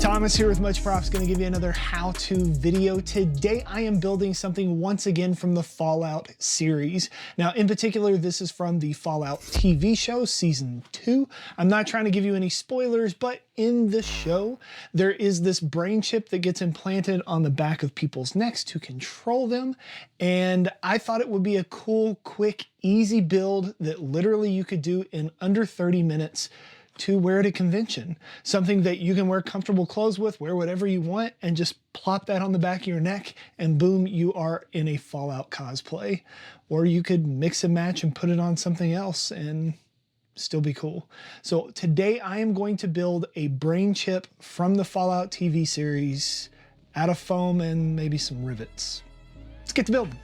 Thomas here with Much Props, going to give you another how-to video. Today I am building something once again from the Fallout series. Now in particular, this is from the Fallout TV show, season 2. I'm not trying to give you any spoilers, but in the show, there is this brain chip that gets implanted on the back of people's necks to control them. And I thought it would be a cool, quick, easy build that literally you could do in under 30 minutes to wear at a convention. Something that you can wear comfortable clothes with, wear whatever you want, and just plop that on the back of your neck, and boom, you are in a Fallout cosplay. Or you could mix and match and put it on something else and still be cool. So today I am going to build a brain chip from the Fallout TV series out of foam and maybe some rivets. Let's get to building.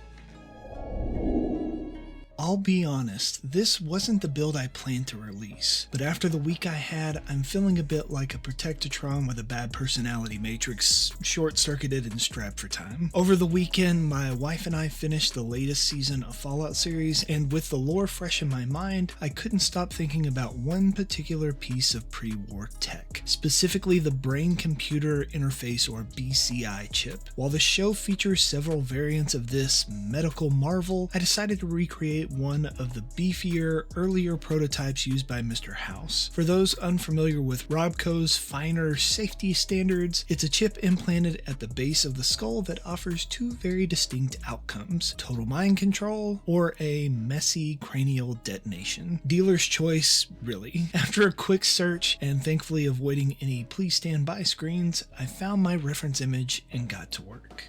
I'll be honest, this wasn't the build I planned to release, but after the week I had, I'm feeling a bit like a Protectatron with a bad personality matrix, short-circuited and strapped for time. Over the weekend, my wife and I finished the latest season of Fallout series, and with the lore fresh in my mind, I couldn't stop thinking about one particular piece of pre-war tech, specifically the brain-computer interface or BCI chip. While the show features several variants of this medical marvel, I decided to recreate one of the beefier, earlier prototypes used by Mr. House. For those unfamiliar with Robco's finer safety standards, it's a chip implanted at the base of the skull that offers two very distinct outcomes: total mind control or a messy cranial detonation. Dealer's choice, really. After a quick search and thankfully avoiding any please stand by screens, I found my reference image and got to work.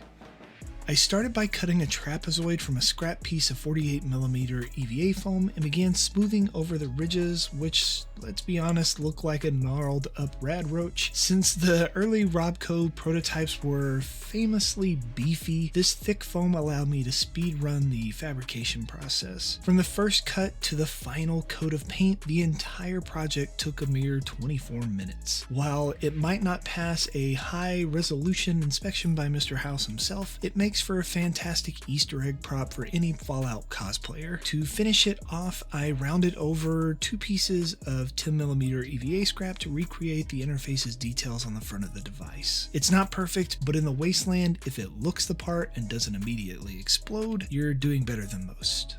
I started by cutting a trapezoid from a scrap piece of 48mm EVA foam and began smoothing over the ridges, which, let's be honest, look like a gnarled up rad roach. Since the early Robco prototypes were famously beefy, this thick foam allowed me to speed run the fabrication process. From the first cut to the final coat of paint, the entire project took a mere 24 minutes. While it might not pass a high resolution inspection by Mr. House himself, it makes for a fantastic Easter egg prop for any Fallout cosplayer. To finish it off, I rounded over two pieces of 10mm EVA scrap to recreate the interface's details on the front of the device. It's not perfect, but in the wasteland, if it looks the part and doesn't immediately explode, you're doing better than most.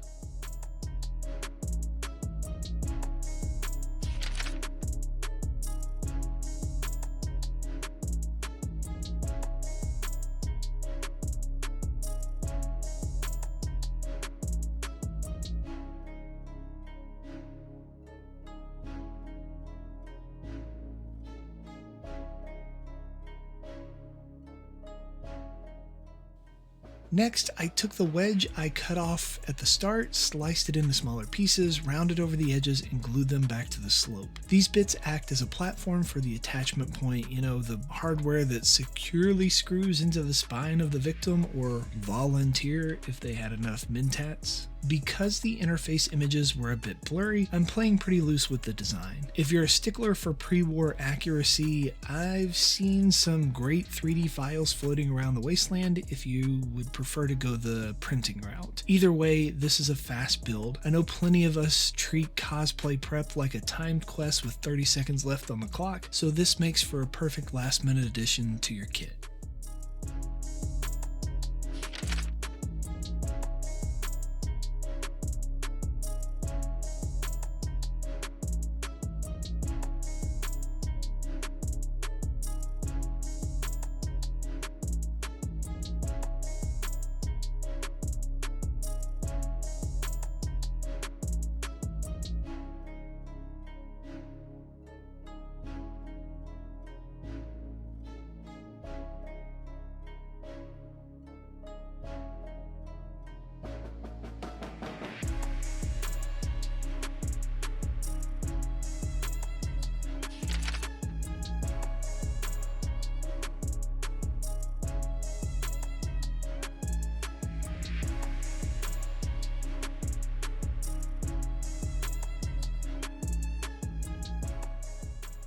Next, I took the wedge I cut off at the start, sliced it into smaller pieces, rounded over the edges, and glued them back to the slope. These bits act as a platform for the attachment point, the hardware that securely screws into the spine of the victim, or volunteer if they had enough mentats. Because the interface images were a bit blurry, I'm playing pretty loose with the design. If you're a stickler for pre-war accuracy, I've seen some great 3D files floating around the wasteland if you would prefer to go the printing route. Either way, this is a fast build. I know plenty of us treat cosplay prep like a timed quest with 30 seconds left on the clock, so this makes for a perfect last-minute addition to your kit.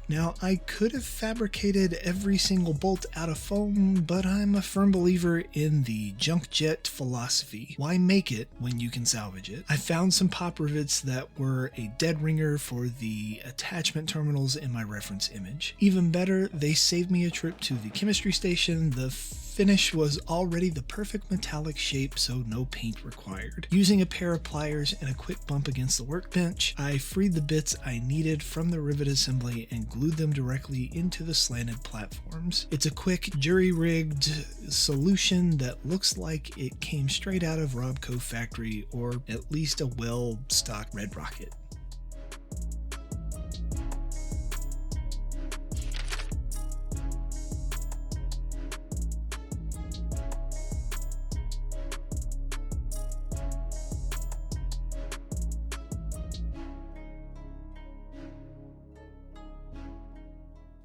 Now, I could have fabricated every single bolt out of foam, but I'm a firm believer in the junk jet philosophy. Why make it when you can salvage it? I found some pop rivets that were a dead ringer for the attachment terminals in my reference image. Even better, they saved me a trip to the chemistry station. The finish was already the perfect metallic shape, so no paint required. Using a pair of pliers and a quick bump against the workbench, I freed the bits I needed from the rivet assembly and glued them directly into the slanted platforms. It's a quick, jury-rigged solution that looks like it came straight out of Robco factory, or at least a well-stocked Red Rocket.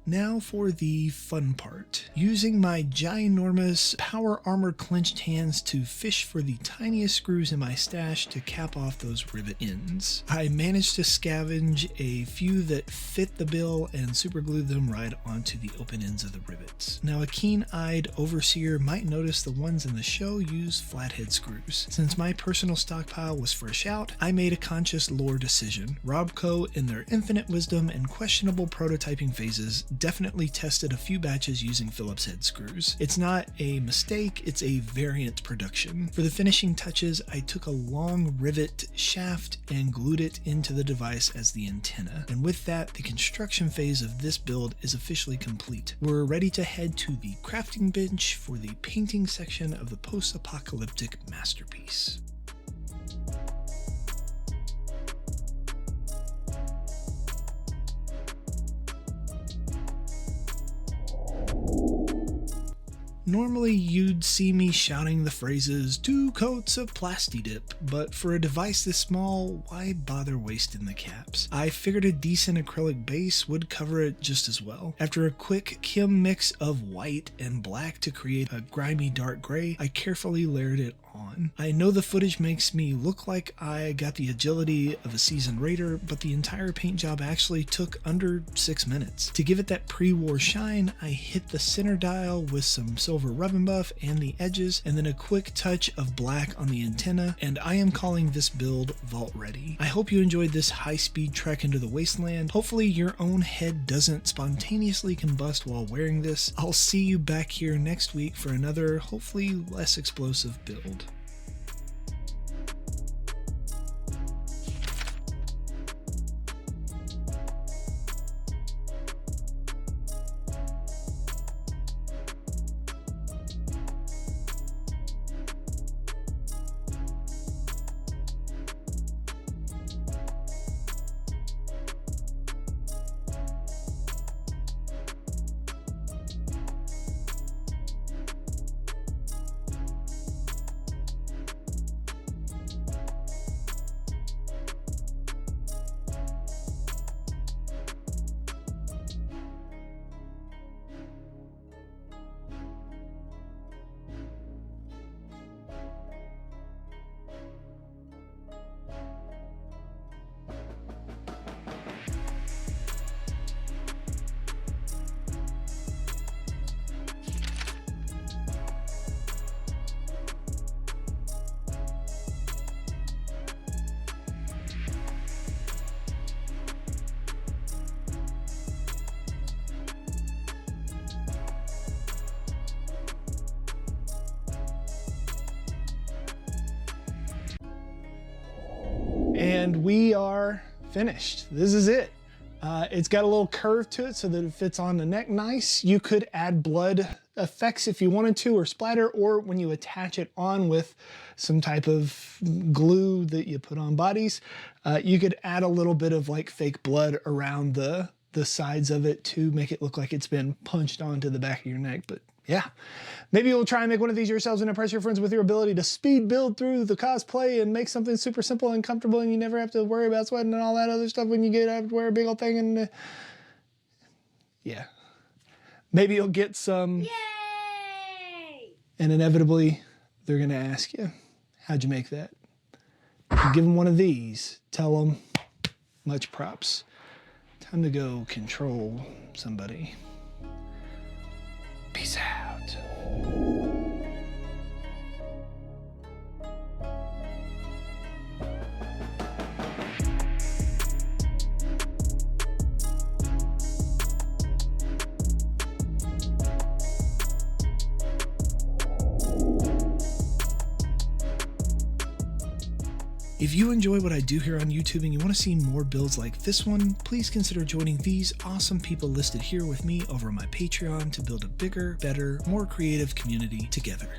Now for the fun part. Using my ginormous power armor clenched hands to fish for the tiniest screws in my stash to cap off those rivet ends. I managed to scavenge a few that fit the bill and superglued them right onto the open ends of the rivets. Now a keen-eyed overseer might notice the ones in the show use flathead screws. Since my personal stockpile was fresh out, I made a conscious lore decision. Robco, in their infinite wisdom and questionable prototyping phases, definitely tested a few batches using Phillips head screws. It's not a mistake, it's a variant production. For the finishing touches, I took a long rivet shaft and glued it into the device as the antenna. And with that, the construction phase of this build is officially complete. We're ready to head to the crafting bench for the painting section of the post-apocalyptic masterpiece. Normally you'd see me shouting the phrases, 2 coats of Plasti-Dip, but for a device this small, why bother wasting the caps? I figured a decent acrylic base would cover it just as well. After a quick chem mix of white and black to create a grimy dark gray, I carefully layered it on. I know the footage makes me look like I got the agility of a seasoned raider, but the entire paint job actually took under 6 minutes. To give it that pre-war shine, I hit the center dial with some silver rub and buff and the edges, and then a quick touch of black on the antenna, and I am calling this build vault ready. I hope you enjoyed this high-speed trek into the wasteland. Hopefully your own head doesn't spontaneously combust while wearing this. I'll see you back here next week for another, hopefully less explosive build. And we are finished. This is it. It's got a little curve to it so that it fits on the neck nice. You could add blood effects if you wanted to, or splatter, or when you attach it on with some type of glue that you put on bodies, you could add a little bit of like fake blood around the sides of it to make it look like it's been punched onto the back of your neck. But yeah, maybe you'll try and make one of these yourselves and impress your friends with your ability to speed build through the cosplay and make something super simple and comfortable, and you never have to worry about sweating and all that other stuff when you get out to wear a big old thing. And yeah, maybe you'll get some. Yay! And inevitably they're gonna ask you, how'd you make that? You give them one of these, tell them much props. Time to go control somebody. Peace out. If you enjoy what I do here on YouTube and you want to see more builds like this one, please consider joining these awesome people listed here with me over on my Patreon to build a bigger, better, more creative community together.